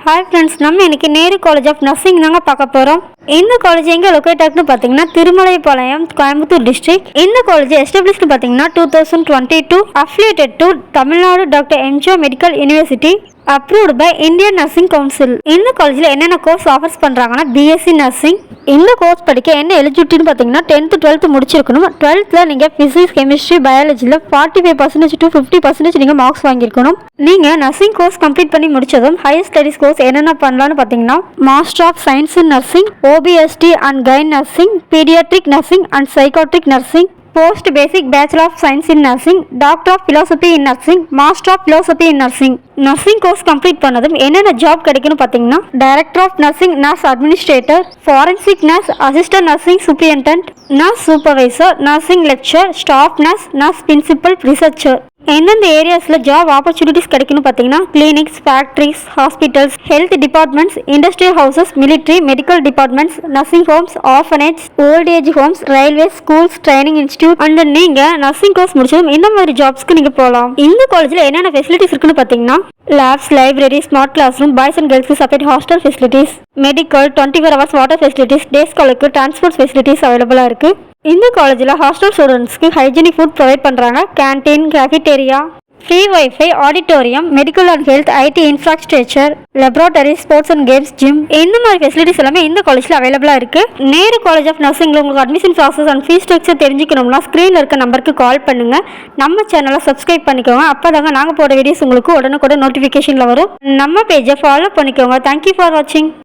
Hi friends, நம்ம இன்னைக்கு Nehru college of nursing தாங்க பார்க்க போகிறோம். இந்த காலேஜ் எங்கே லொக்கேட் ஆகுதுன்னு பார்த்தீங்கன்னா திருமலைப்பாளையம், கோயம்புத்தூர் டிஸ்ட்ரிக்ட். இந்த காலேஜ் எஸ்டாப்ளிஷ்டு பார்த்தீங்கன்னா 2022, affiliated to Tamil Nadu doctor MGR medical university, approved by Indian nursing council. இந்த காலேஜில் என்னென்ன கோர்ஸ் ஆஃபர்ஸ் பண்ணுறாங்கன்னா பிஎஸ்சி நர்சிங். இந்த கோர்ஸ் படிக்க என்ன எலிஜிபிலிட்டின்னு பார்த்தீங்கன்னா 10th 12th முடிச்சிருக்கணும். 12th நீங்கள் ஃபிசிக்ஸ், கெமிஸ்ட்ரி, பயாலஜியில் 45% to 50% நீங்கள் மார்க்ஸ் வாங்கியிருக்கணும். நீங்கள் நர்சிங் கோர்ஸ் கம்ப்ளீட் பண்ணி முடிச்சதும் ஹையர் ஸ்டடீஸ் கோர்ஸ் என்னென்ன பண்ணலான்னு பார்த்தீங்கன்னா master of science in nursing, OBST and gyn nursing, paediatric nursing and psychiatric nursing, post basic bachelor of science in nursing, doctor of philosophy in nursing, master of philosophy in nursing. Nursing course complete பண்ணதும் என்னென்ன job கிடைக்குன்னு பார்த்தீங்கன்னா director of nursing, nurse administrator, forensic nurse, assistant nursing superintendent, nurse supervisor, nursing lecture, staff nurse, nurse principal, researcher. எந்தெந்த ஏரியாஸில் job opportunities கிடைக்குன்னு பார்த்தீங்கன்னா clinics, factories, hospitals, health departments, industrial houses, military, medical departments, nursing homes, orphanage, old age homes, railway, schools, training institute. And நீங்கள் nursing course முடிச்சதும் இந்த மாதிரி ஜாப்ஸ்க்கு நீங்கள் போகலாம். இந்த காலேஜில் என்னென்ன ஃபெசிலிட்டிஸ் இருக்குன்னு பார்த்தீங்கன்னா labs, library, smart class room, boys and கேர்ள்ஸ்க்கு separate hostel facilities, medical, 24 hours water facilities, day ஸ்காலருக்கு டிரான்ஸ்போர்ட் ஃபெசிலிட்டிஸ் அவைலபிளாக இருக்குது. இந்த காலேஜில் ஹாஸ்டல் ஸ்டூடெண்ட்ஸ்க்கு ஹைஜீனிக் ஃபுட் ப்ரொவைட் பண்ணுறாங்க. Canteen, cafeteria, free wifi, auditorium, medical and health, IT infrastructure, laboratory, sports and games, gym, இந்த மாதிரி ஃபெசிலிட்டிஸ் எல்லாமே இந்த காலேஜில் அவைலபிளாக இருக்குது. நேரு காலேஜ் ஆஃப் நர்சிங்கில் உங்களுக்கு admission process and fees structure தெரிஞ்சுக்கணும்னா ஸ்க்ரீனில் இருக்க நம்பருக்கு கால் பண்ணுங்கள். நம்ம சேனலை சப்ஸ்கிரைப் பண்ணிக்கோங்க. அப்போ தாங்க நாங்கள் போட வீடியோஸ் உங்களுக்கு உடனுக்குடன் நோட்டிஃபிகேஷனில் வரும். நம்ம பேஜை ஃபாலோ பண்ணிக்கோங்க. தேங்க்யூ ஃபார் வாட்சிங்.